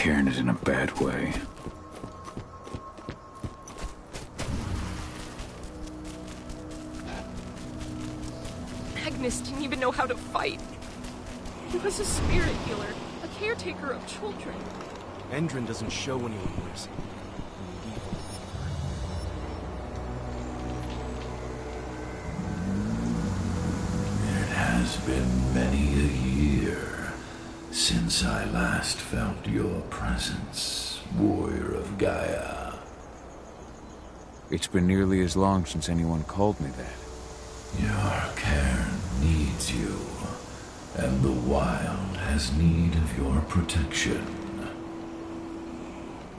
Cairn it in a bad way. Magnus didn't even know how to fight. He was a spirit healer, a caretaker of children. Endrin doesn't show anyone mercy. It has been many a year since I last felt your presence, warrior of Gaia. It's been nearly as long since anyone called me that. Your cairn needs you, and the wild has need of your protection.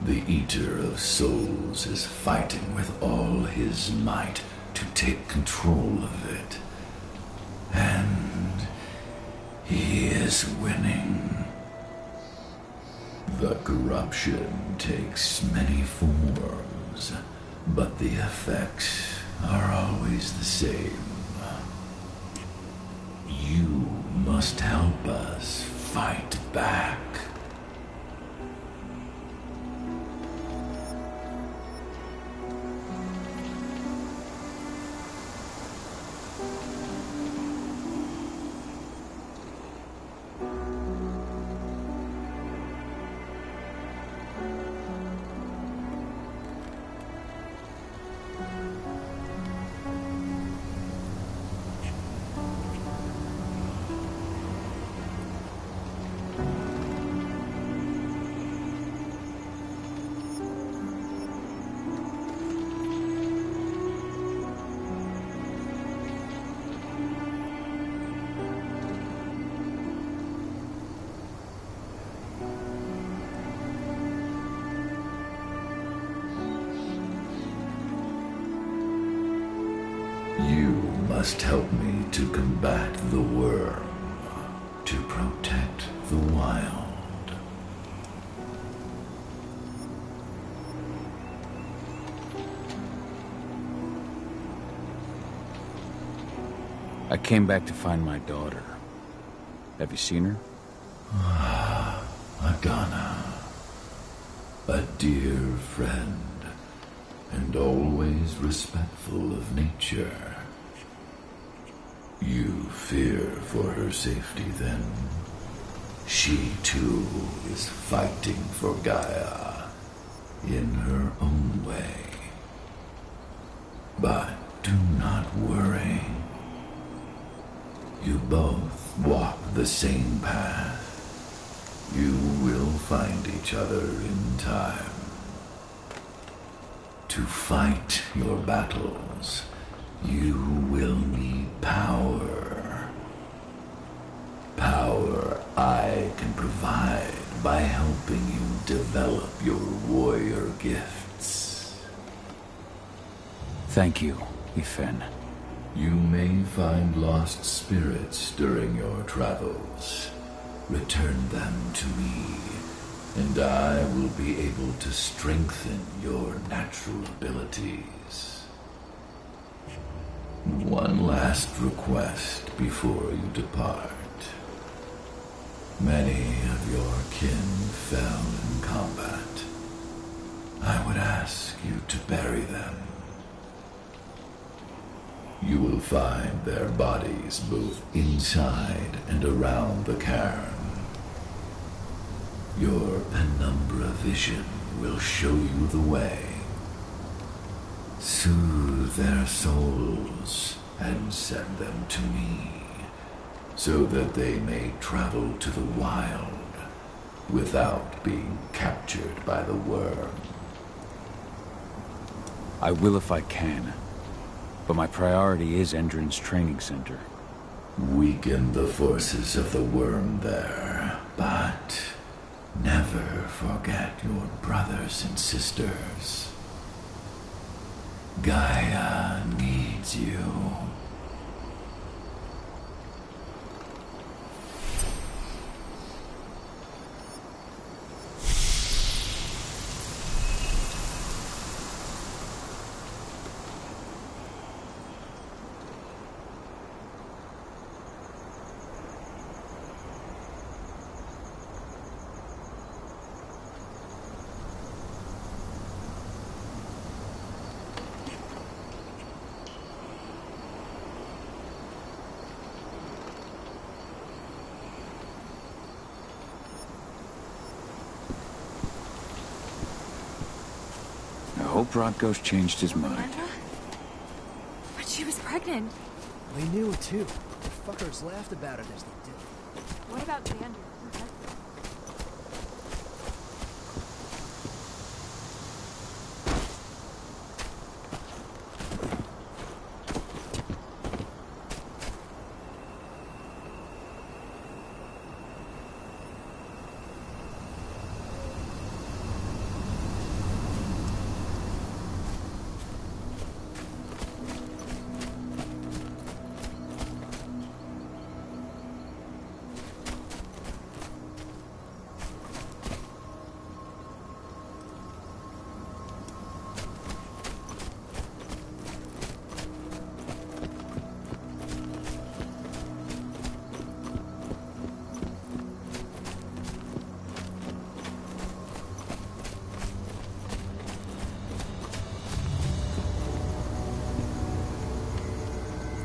The Eater of Souls is fighting with all his might to take control of it. And he is winning. The corruption takes many forms, but the effects are always the same. You must help us fight back. You must help me to combat the worm, to protect the wild. I came back to find my daughter. Have you seen her? Agana, a dear friend, and always respectful of nature. You fear for her safety, then? She, too, is fighting for Gaia in her own way. But do not worry. You both walk the same path. You will find each other in time. To fight your battles, you will need power. Power I can provide by helping you develop your warrior gifts. Thank you, Ifen. You may find lost spirits during your travels. Return them to me, and I will be able to strengthen your natural abilities. One last request before you depart. Many of your kin fell in combat. I would ask you to bury them. You will find their bodies both inside and around the cairn. Your penumbra vision will show you the way. Soothe their souls and send them to me, so that they may travel to the wild without being captured by the worm. I will if I can, but my priority is Endrin's training center. Weaken the forces of the worm there, but never forget your brothers and sisters. Gaia needs you. hope Rodgo's changed his mind. Amanda? But she was pregnant. We knew it too. The fuckers laughed about it as they did. What about Xander?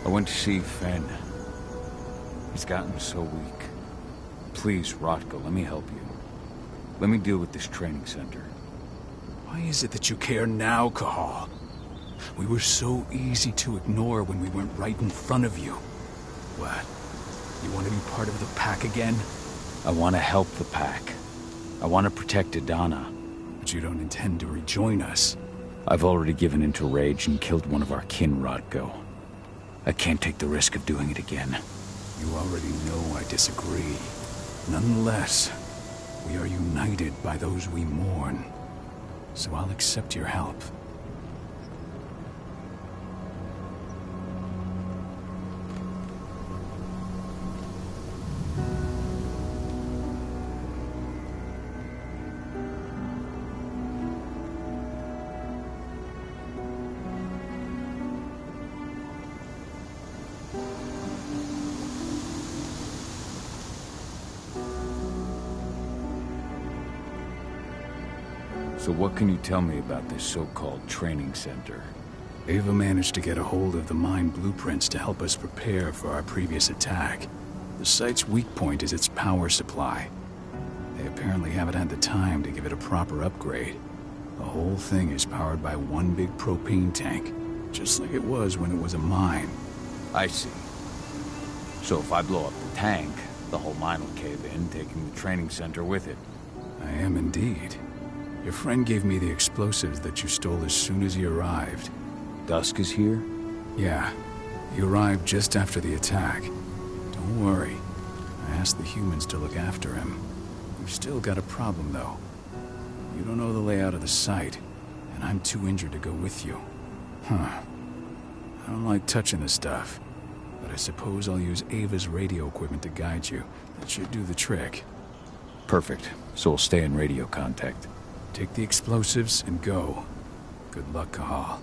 I went to see Fenn. He's gotten so weak. Please, Rodko, let me help you. Let me deal with this training center. Why is it that you care now, Cahal? We were so easy to ignore when we went right in front of you. What? You want to be part of the pack again? I want to help the pack. I want to protect Adana. But you don't intend to rejoin us. I've already given in to rage and killed one of our kin, Rodko. I can't take the risk of doing it again. You already know I disagree. Nonetheless, we are united by those we mourn. So I'll accept your help. So what can you tell me about this so-called training center? Ava managed to get a hold of the mine blueprints to help us prepare for our previous attack. The site's weak point is its power supply. They apparently haven't had the time to give it a proper upgrade. The whole thing is powered by one big propane tank, just like it was when it was a mine. I see. So if I blow up the tank, the whole mine will cave in, taking the training center with it. I am indeed. Your friend gave me the explosives that you stole as soon as he arrived. Dusk is here? Yeah. He arrived just after the attack. Don't worry. I asked the humans to look after him. We've still got a problem, though. You don't know the layout of the site, and I'm too injured to go with you. Huh. I don't like touching the stuff, but I suppose I'll use Ava's radio equipment to guide you. That should do the trick. Perfect. So we'll stay in radio contact. Take the explosives and go. Good luck, Cahal.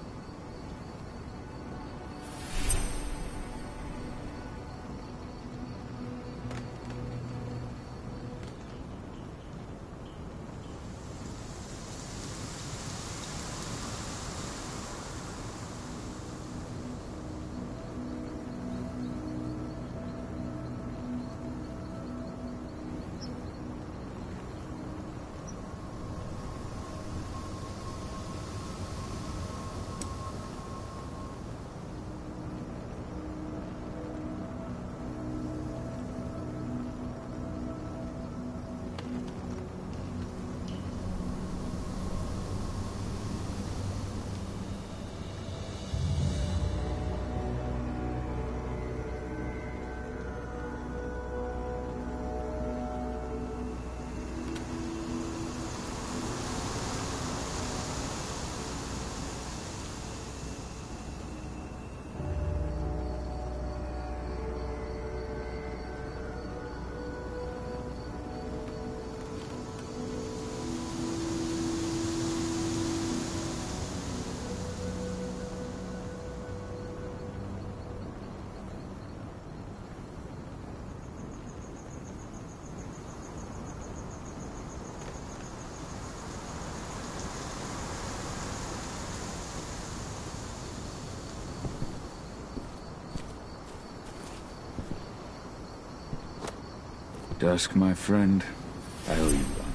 Dusk, my friend, I owe you one.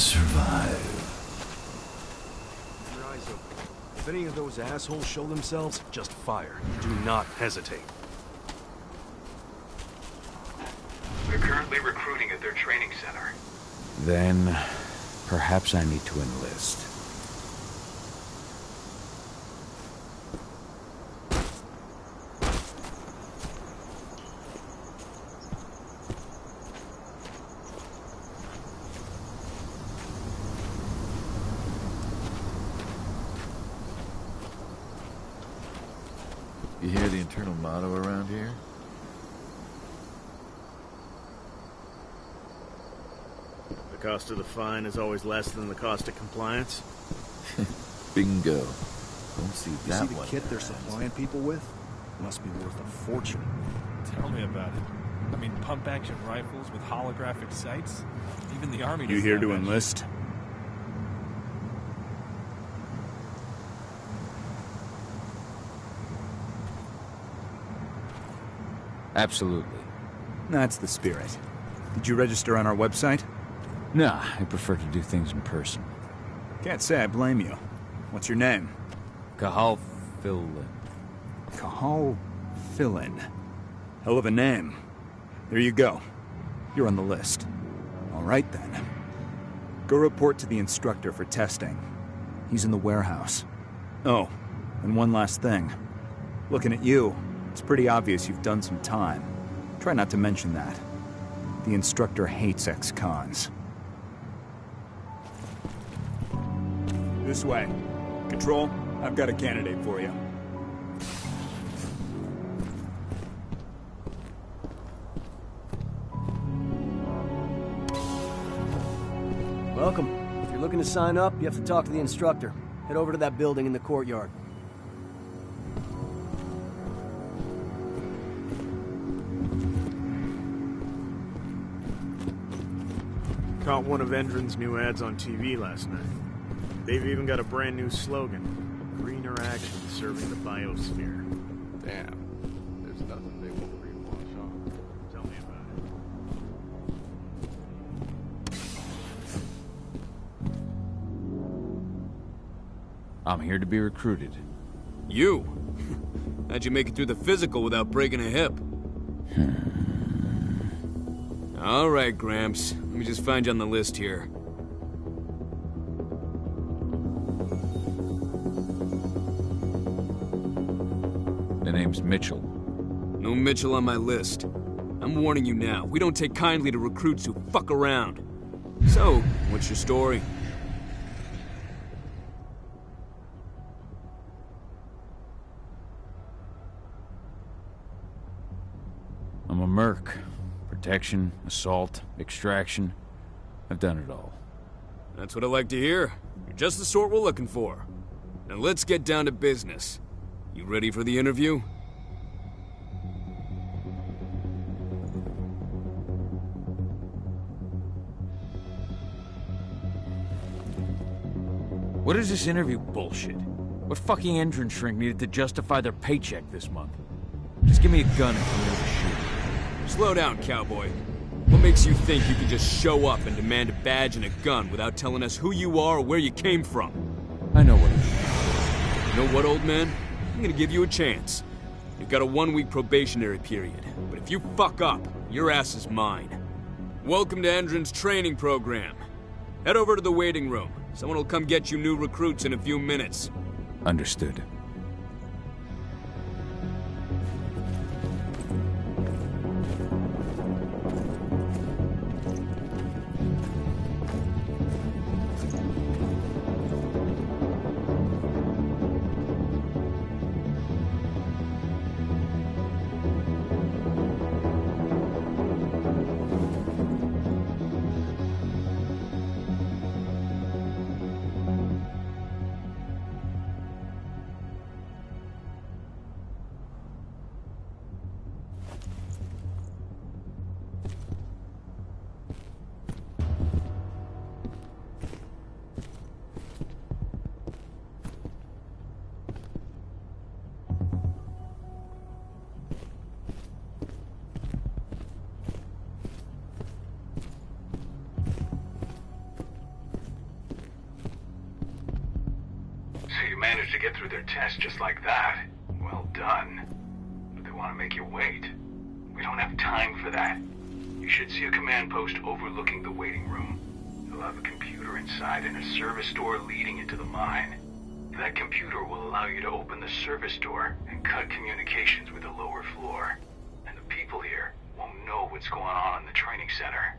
survive. Keep your eyes open. If any of those assholes show themselves, just fire. Do not hesitate. They're currently recruiting at their training center. Then, perhaps I need to enlist. You hear the internal motto around here? The cost of the fine is always less than the cost of compliance. Bingo. Don't see You that see the one. kit they're supplying people with? Must be worth a fortune. Tell me about it. I mean, pump-action rifles with holographic sights? Even the army You doesn't here have to that enlist? Absolutely. That's the spirit. Did you register on our website? Nah, I prefer to do things in person. Can't say I blame you. What's your name? Kahal Philin. Kahal Philin. Hell of a name. There you go. You're on the list. All right, then. Go report to the instructor for testing. He's in the warehouse. Oh, and one last thing. Looking at you, it's pretty obvious you've done some time. Try not to mention that. The instructor hates ex-cons. This way. Control, I've got a candidate for you. Welcome. If you're looking to sign up, you have to talk to the instructor. Head over to that building in the courtyard. Caught one of Endron's new ads on TV last night. They've even got a brand new slogan. Greener action serving the biosphere. Damn. There's nothing they won't greenwash on. Tell me about it. I'm here to be recruited. You? How'd you make it through the physical without breaking a hip? All right, Gramps. Let me just find you on the list here. The name's Mitchell. No Mitchell on my list. I'm warning you now. We don't take kindly to recruits who fuck around. So, what's your story? I'm a merc. Protection, assault, extraction. I've done it all. That's what I like to hear. You're just the sort we're looking for. Now let's get down to business. You ready for the interview? What is this interview bullshit? What fucking engine shrink needed to justify their paycheck this month? Just give me a gun and come in to shoot. Slow down, cowboy. What makes you think you can just show up and demand a badge and a gun without telling us who you are or where you came from? I know what it is. You know what, old man? I'm gonna give you a chance. You've got a 1-week probationary period, but if you fuck up, your ass is mine. Welcome to Endron's training program. Head over to the waiting room. Someone will come get you new recruits in a few minutes. Understood. you managed to get through their test just like that, well done. But they want to make you wait. We don't have time for that. You should see a command post overlooking the waiting room. You'll have a computer inside and a service door leading into the mine. That computer will allow you to open the service door and cut communications with the lower floor. And the people here won't know what's going on in the training center.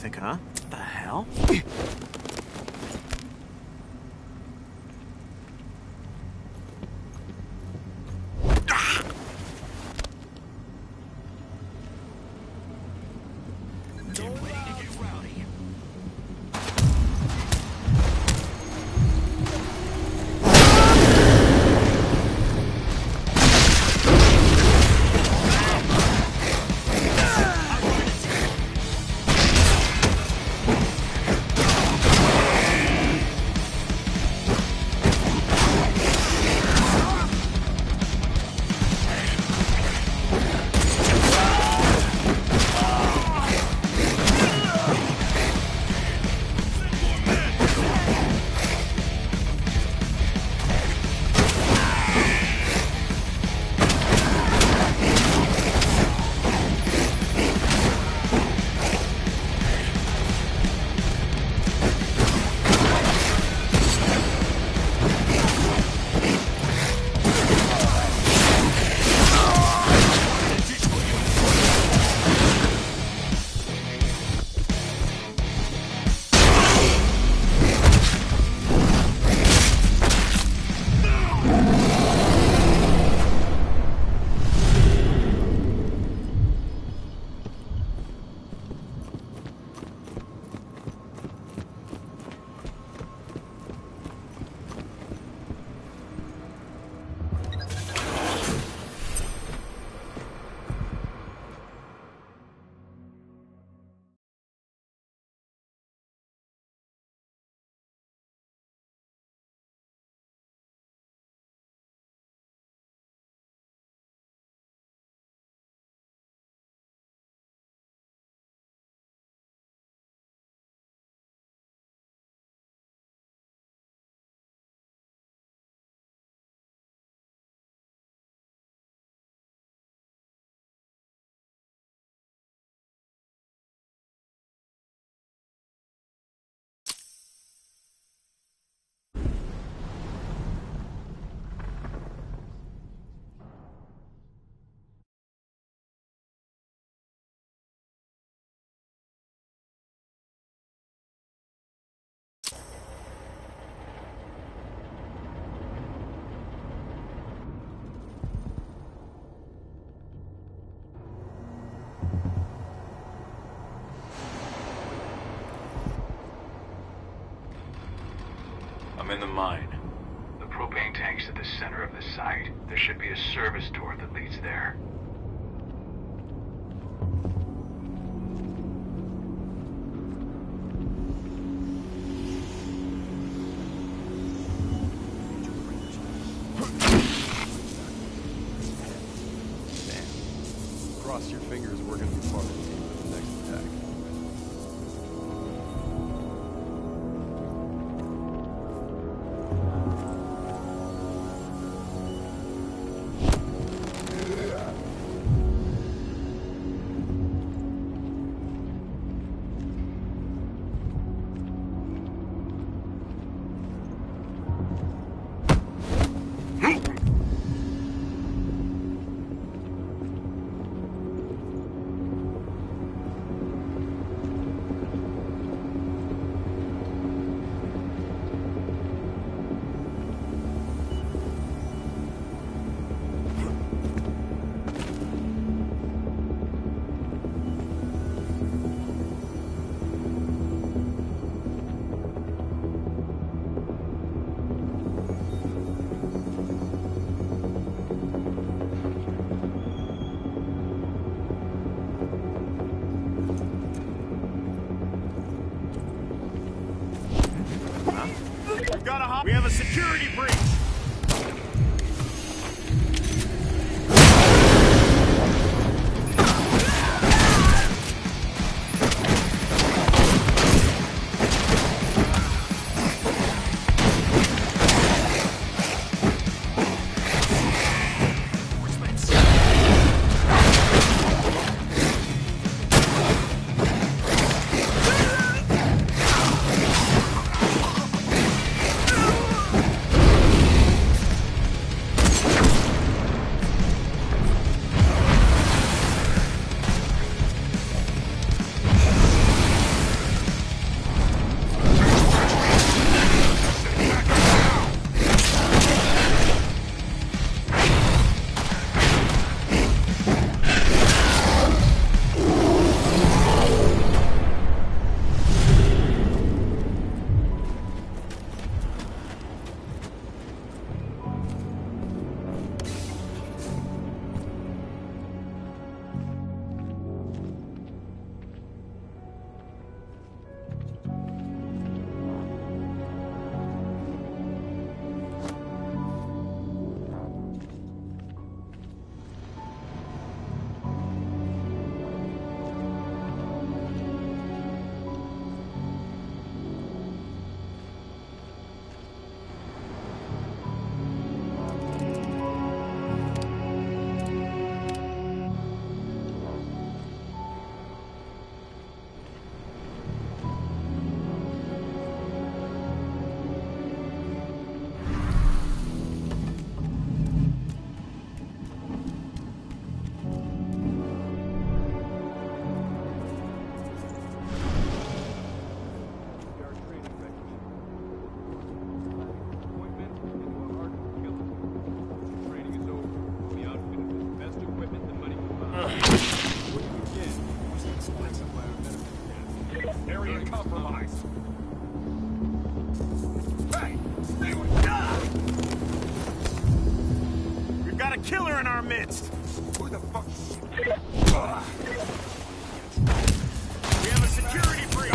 Think, huh? What the hell? in the mine. The propane tank's at the center of the site. There should be a service door that leads there. Cross your fingers, we're gonna be part of the team for the next attack. We have a security breach! Area compromised. Hey! We've got a killer in our midst! Who the fuck? We have a security breach!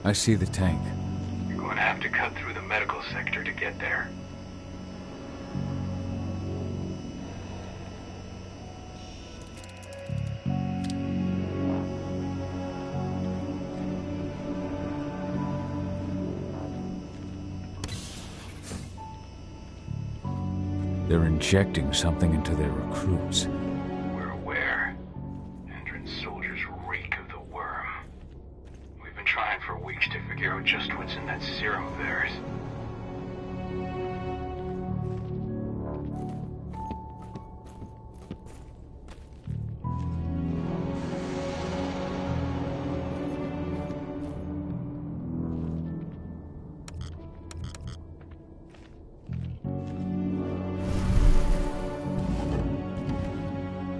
I see the tank. You're going to have to cut through the medical sector to get there. They're injecting something into their recruits. We're aware. Endron's soldiers reek of the worm. We've been trying for weeks to figure out just what's in that serum of theirs.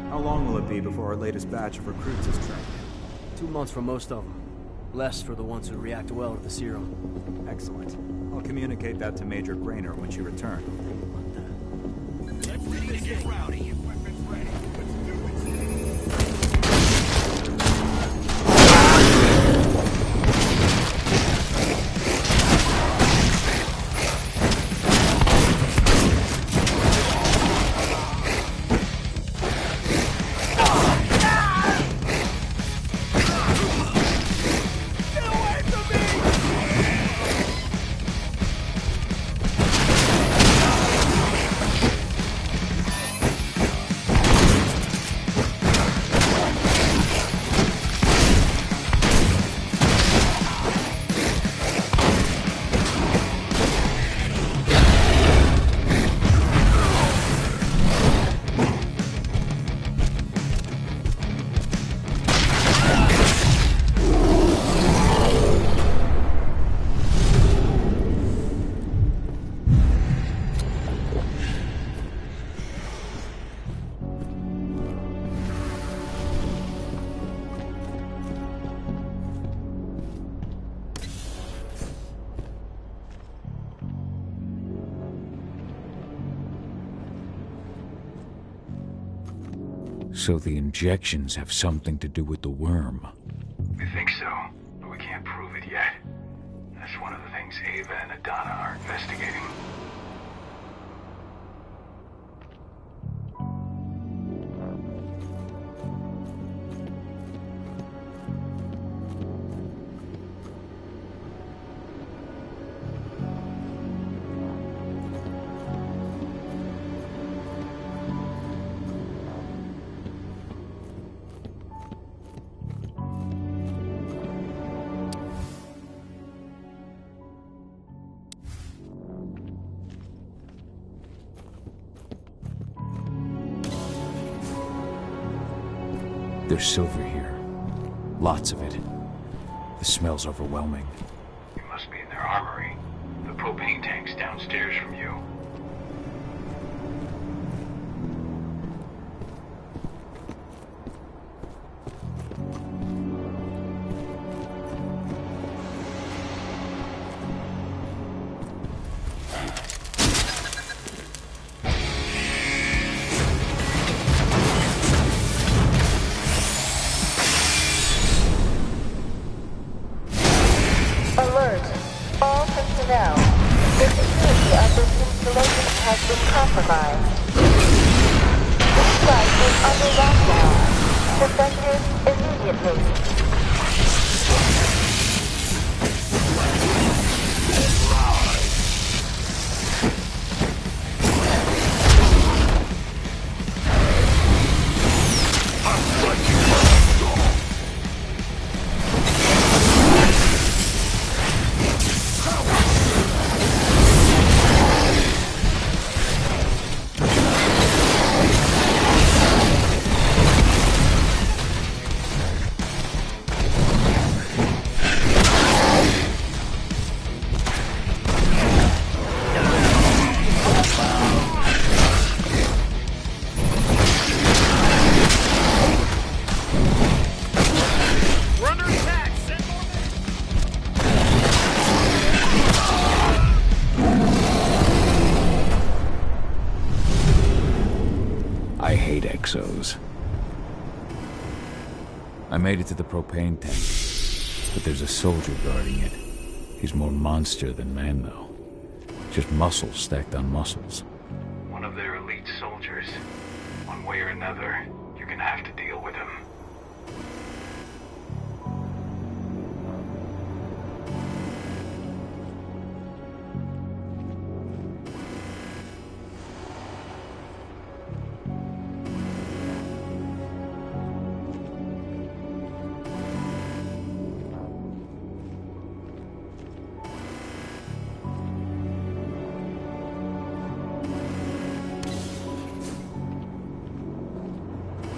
How long will it be before our latest batch of recruits is trained? 2 months for most of them. Less for the ones who react well to the serum. Excellent. I'll communicate that to Major Grainer when she returns. Let's ready to get rowdy. Equipment's ready. Let's do it. So the injections have something to do with the worm. We think so, but we can't prove it yet. That's one of the things Ava and Adana are investigating. There's silver here. Lots of it. The smell's overwhelming. It must be in their armory. The propane tank's downstairs from you. Alert! All personnel. The security of this installation has been compromised. This site is under lockdown. Defenders immediately. I hate exos. I made it to the propane tank. But there's a soldier guarding it. He's more monster than man, though. Just muscles stacked on muscles. One of their elite soldiers. One way or another, you're gonna have to deal with him.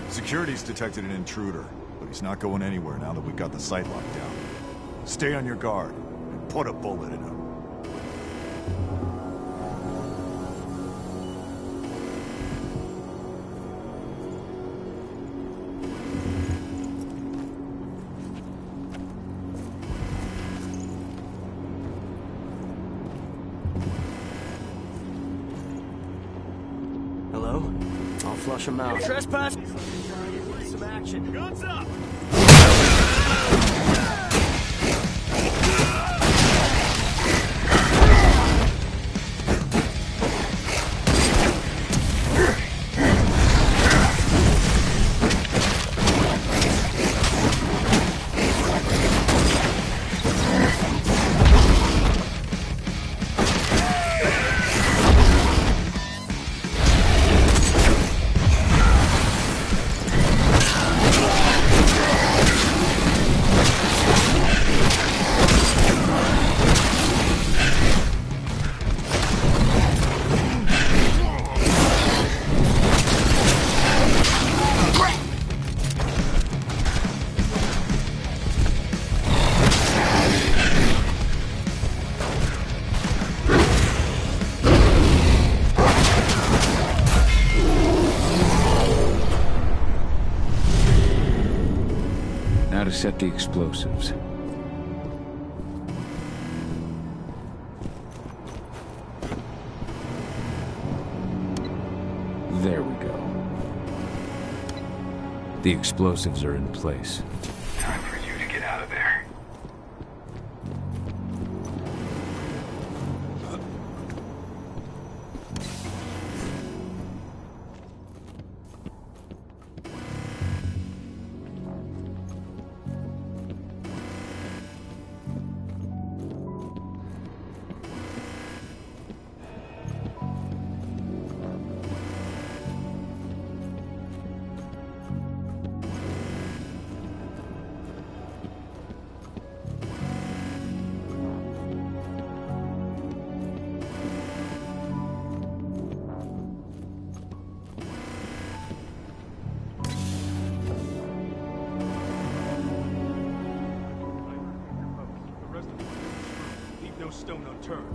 Security's detected an intruder, but he's not going anywhere now that we've got the site locked down. Stay on your guard, and put a bullet in him. Hello? I'll flush him out. Trespass! Some action. Guns up! To set the explosives. There we go. The explosives are in place. Time for you to get out of there. No stone unturned.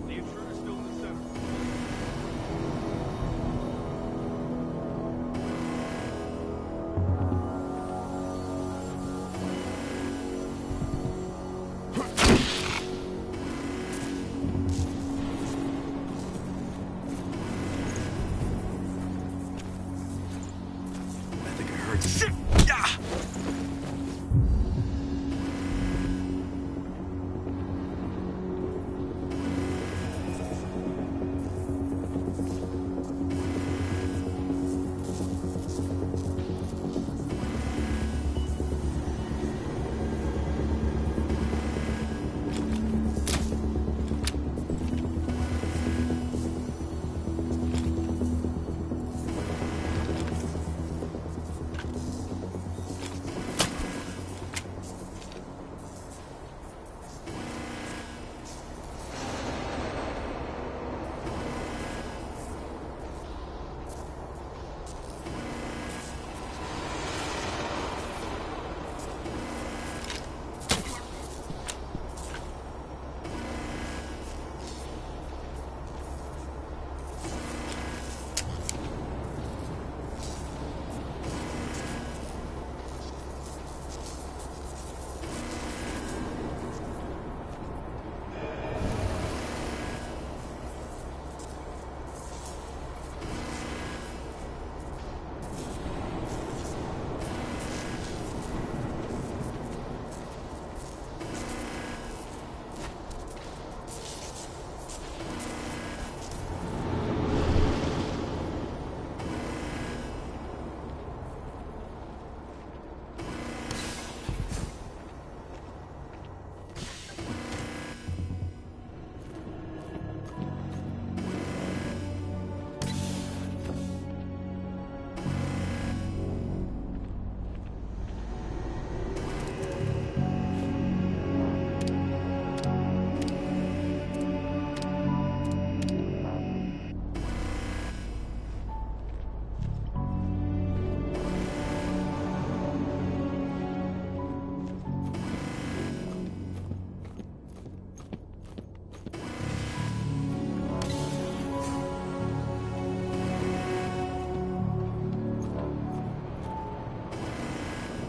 The intruder's still in the center. I think I heard shit! Yeah!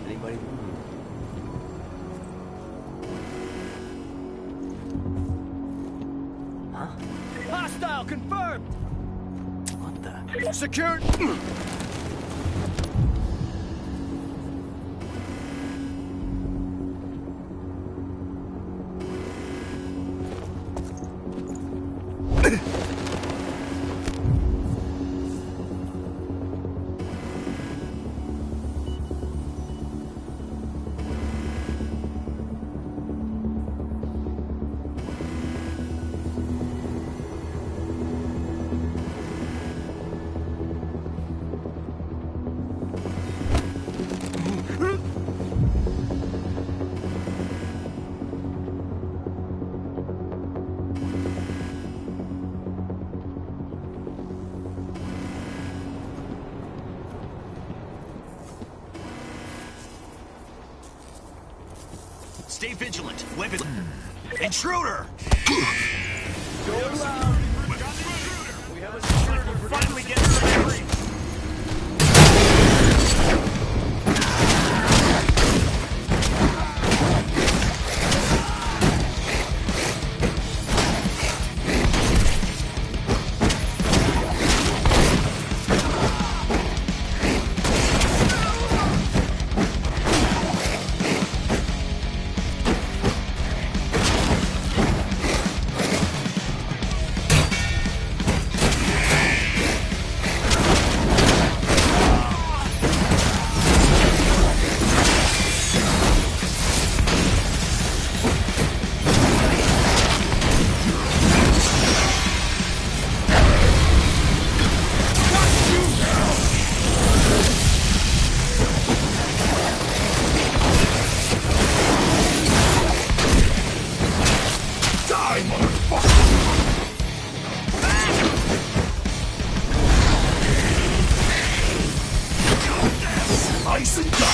Anybody? Huh? Hostile confirmed! What the? Secured! Stay vigilant. Weapon. Intruder! Go loud! We have a intruder. Finally get to the memory! Nice and done.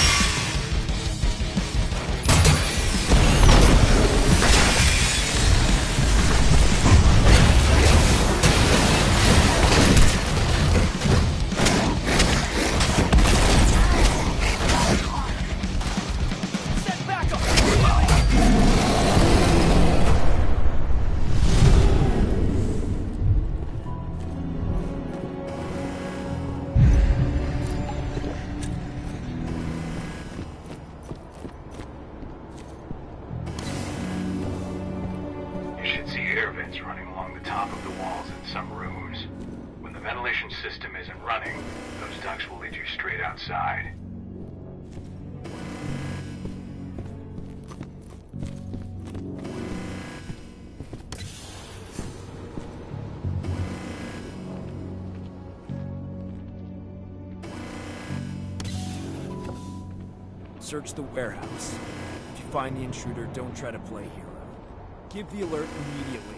System isn't running, those ducts will lead you straight outside. Search the warehouse. If you find the intruder, don't try to play hero. Give the alert immediately.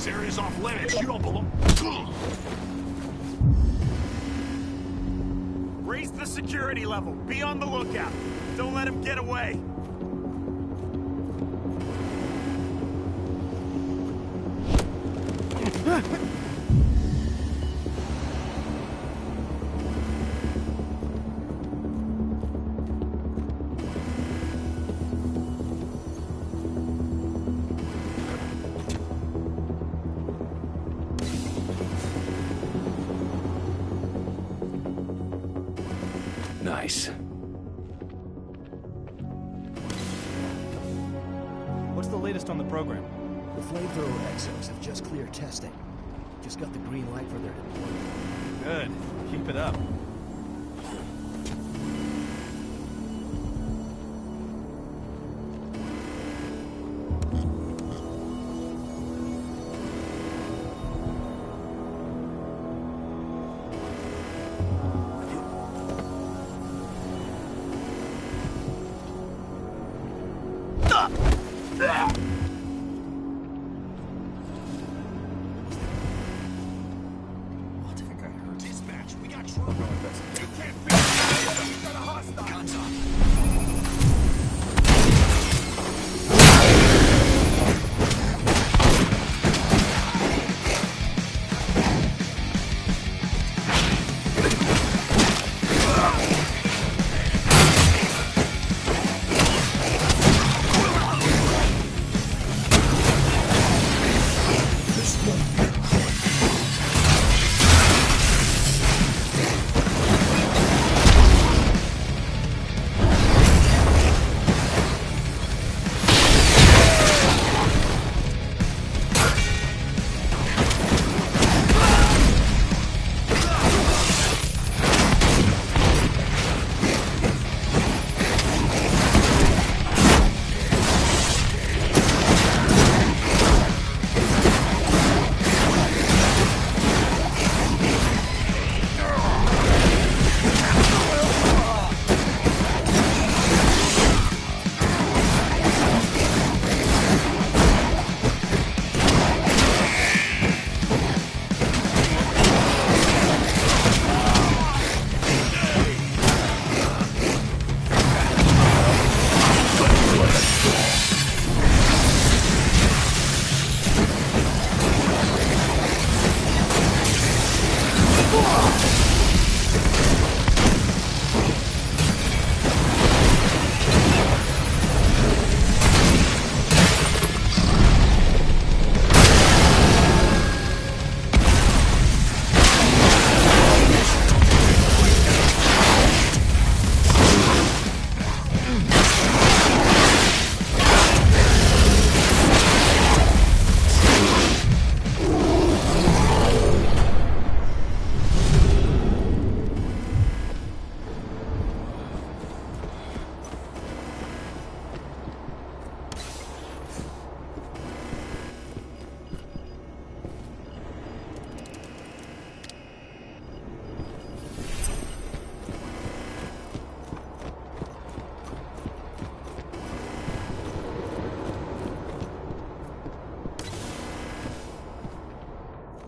This area's off limits. You don't belong. Raise the security level. Be on the lookout. Don't let him get away. Nice. What's the latest on the program? The flamethrower exos have just cleared testing. Just got the green light for their deployment. Good. Keep it up.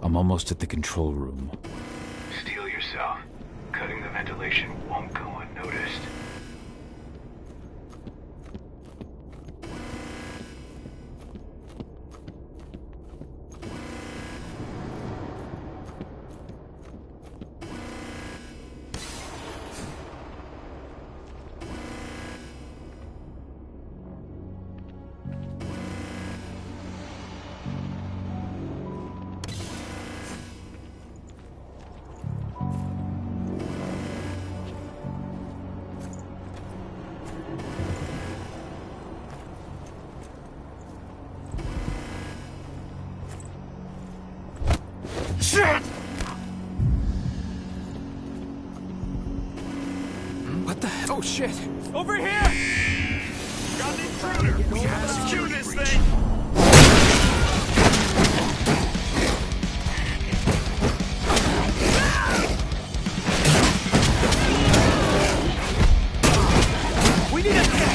I'm almost at the control room. Steel yourself. Cutting the ventilation won't go unnoticed. Shit! What the hell? Oh shit! Over here! Got an intruder! We have to secure this thing! We need a backup!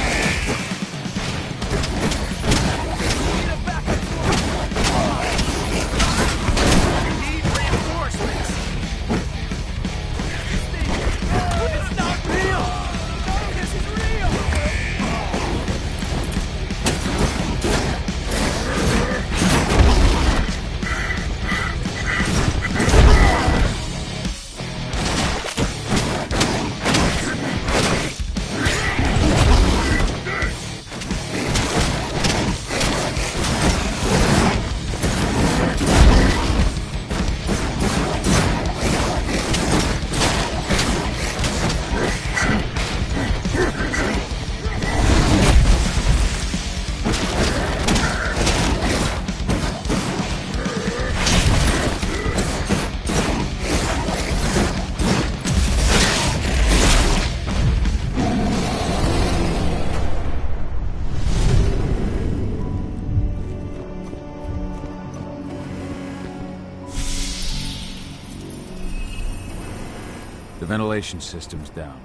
The ventilation system's down.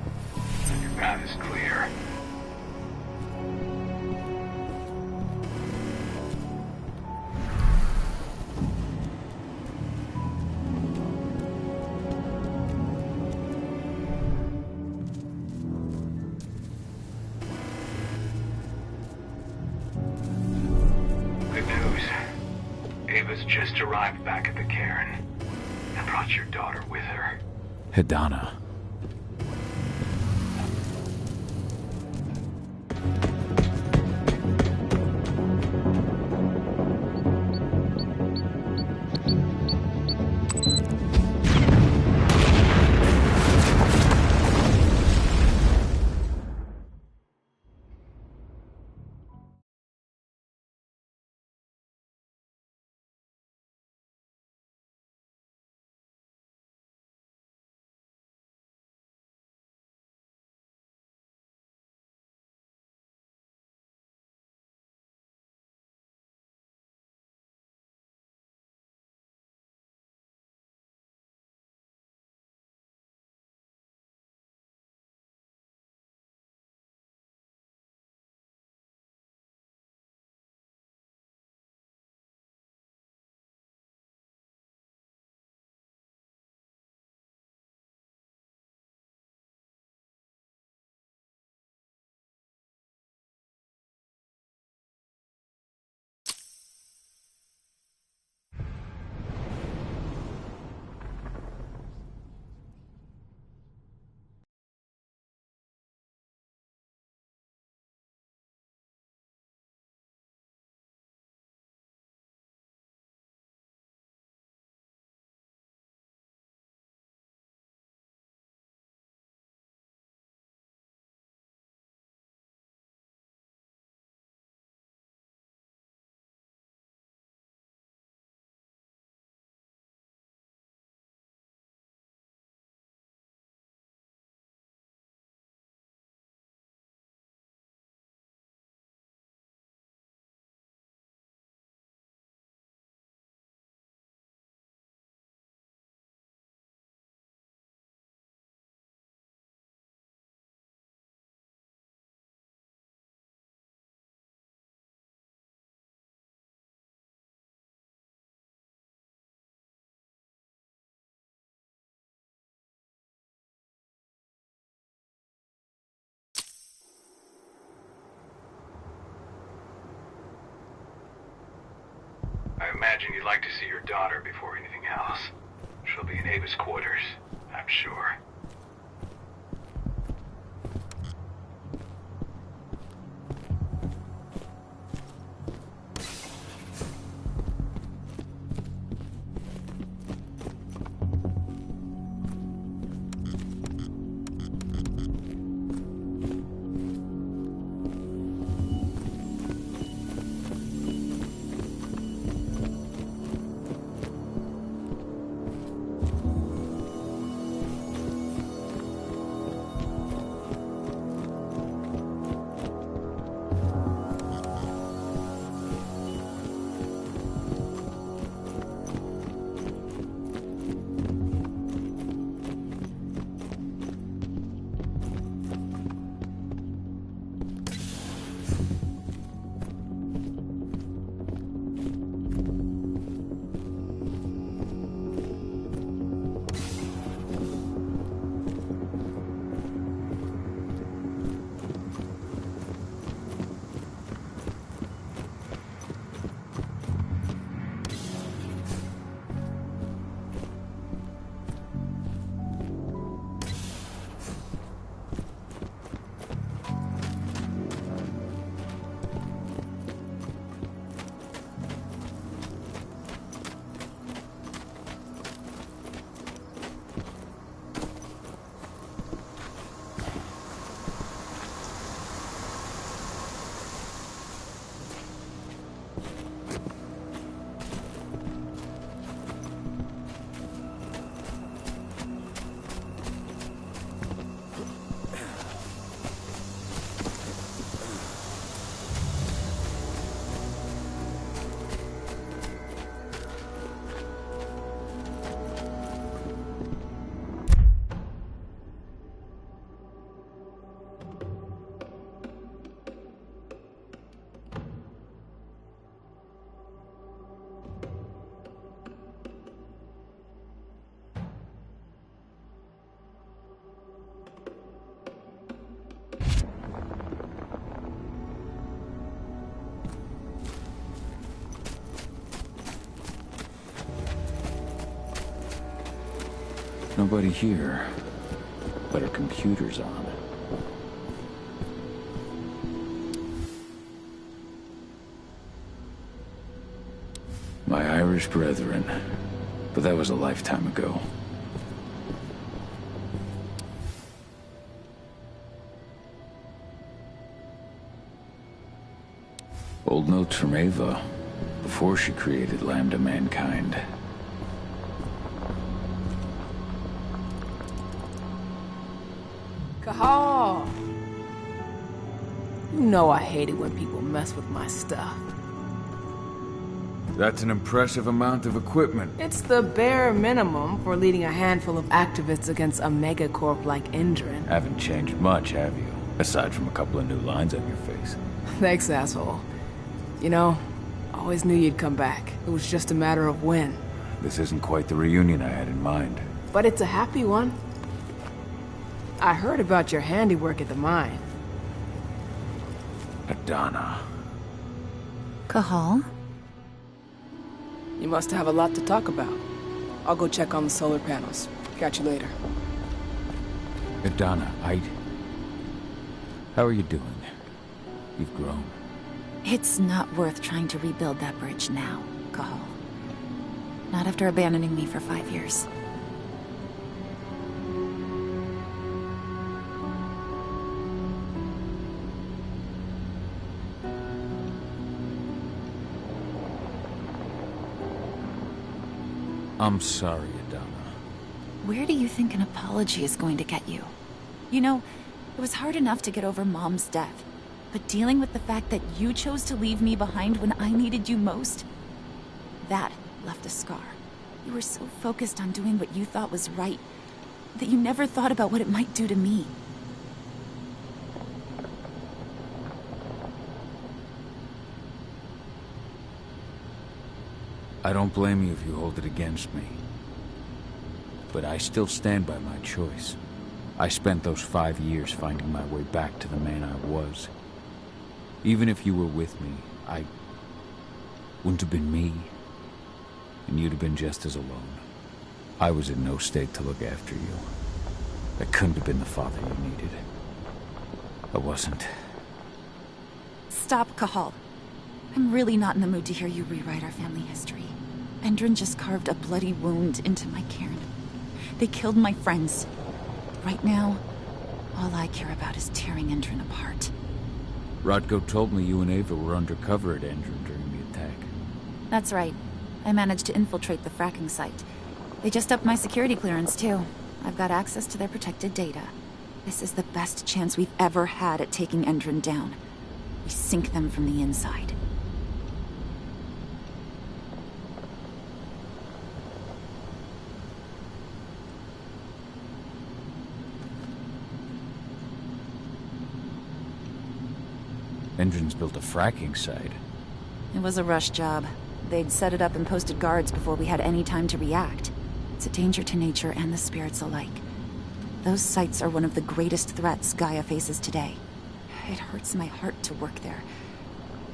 Your path is clear. Good news. Ava's just arrived back at the cairn and brought your daughter with her. Hidana. I imagine you'd like to see your daughter before anything else. She'll be in Ava's quarters, I'm sure. Nobody here, but our computer's on. My Irish brethren, but that was a lifetime ago. Old notes from Ava, before she created Lambda Mankind. Kahal! You know I hate it when people mess with my stuff. That's an impressive amount of equipment. It's the bare minimum for leading a handful of activists against a megacorp like Endrin. Haven't changed much, have you? Aside from a couple of new lines on your face. Thanks, asshole. You know, I always knew you'd come back. It was just a matter of when. This isn't quite the reunion I had in mind. But it's a happy one. I heard about your handiwork at the mine. Adana. Kahal? You must have a lot to talk about. I'll go check on the solar panels. Catch you later. Adana, how are you doing? You've grown. It's not worth trying to rebuild that bridge now, Kahal. Not after abandoning me for 5 years. I'm sorry, Adana. Where do you think an apology is going to get you? You know, it was hard enough to get over Mom's death. But dealing with the fact that you chose to leave me behind when I needed you most, that left a scar. You were so focused on doing what you thought was right, that you never thought about what it might do to me. I don't blame you if you hold it against me. But I still stand by my choice. I spent those 5 years finding my way back to the man I was. Even if you were with me, I wouldn't have been me, and you'd have been just as alone. I was in no state to look after you. I couldn't have been the father you needed. I wasn't. Stop, Kahal. I'm really not in the mood to hear you rewrite our family history. Endrin just carved a bloody wound into my cairn. They killed my friends. Right now, all I care about is tearing Endrin apart. Rodko told me you and Ava were undercover at Endrin during the attack. That's right. I managed to infiltrate the fracking site. They just upped my security clearance, too. I've got access to their protected data. This is the best chance we've ever had at taking Endrin down. We sink them from the inside. Endrin's built a fracking site. It was a rush job. They'd set it up and posted guards before we had any time to react. It's a danger to nature and the spirits alike. Those sites are one of the greatest threats Gaia faces today. It hurts my heart to work there.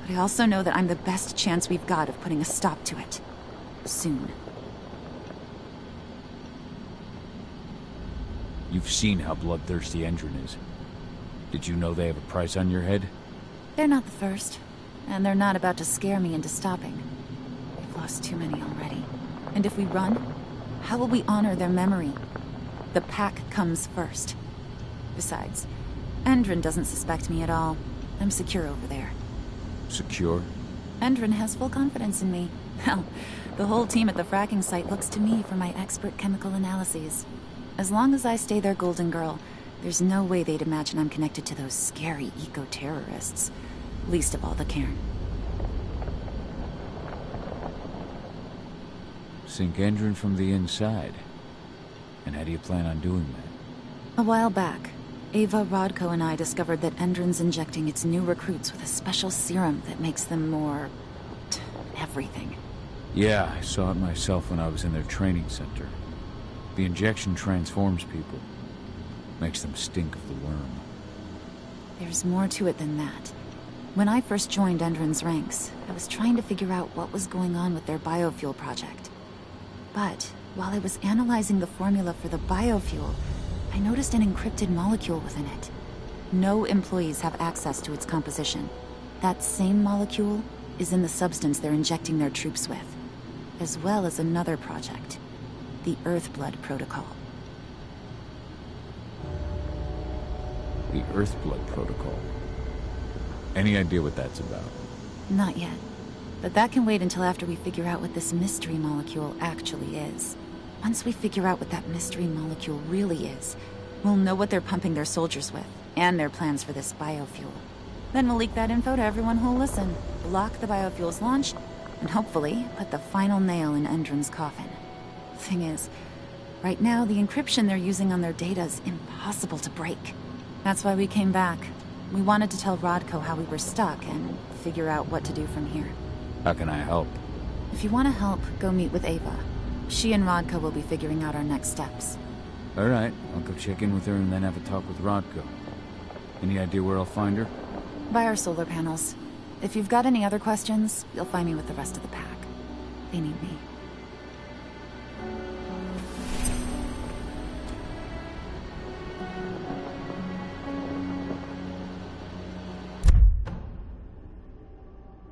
But I also know that I'm the best chance we've got of putting a stop to it. Soon. You've seen how bloodthirsty Endrin is. Did you know they have a price on your head? They're not the first. And they're not about to scare me into stopping. We've lost too many already. And if we run, how will we honor their memory? The pack comes first. Besides, Endrin doesn't suspect me at all. I'm secure over there. Secure? Endrin has full confidence in me. Hell, the whole team at the fracking site looks to me for my expert chemical analyses. As long as I stay their golden girl, there's no way they'd imagine I'm connected to those scary eco-terrorists. Least of all the cairn. Sink Endrin from the inside. And how do you plan on doing that? A while back, Ava, Rodko, and I discovered that Endrin's injecting its new recruits with a special serum that makes them more... everything. Yeah, I saw it myself when I was in their training center. The injection transforms people. Makes them stink of the worm. There's more to it than that. When I first joined Endrin's ranks, I was trying to figure out what was going on with their biofuel project. But while I was analyzing the formula for the biofuel, I noticed an encrypted molecule within it. No employees have access to its composition. That same molecule is in the substance they're injecting their troops with, as well as another project, the Earthblood Protocol. The Earthblood Protocol. Any idea what that's about? Not yet. But that can wait until after we figure out what this mystery molecule actually is. Once we figure out what that mystery molecule really is, we'll know what they're pumping their soldiers with, and their plans for this biofuel. Then we'll leak that info to everyone who'll listen, block the biofuel's launch, and hopefully put the final nail in Endron's coffin. Thing is, right now the encryption they're using on their data's impossible to break. That's why we came back. We wanted to tell Rodko how we were stuck and figure out what to do from here. How can I help? If you want to help, go meet with Ava. She and Rodko will be figuring out our next steps. All right, I'll go check in with her and then have a talk with Rodko. Any idea where I'll find her? By our solar panels. If you've got any other questions, you'll find me with the rest of the pack. They need me.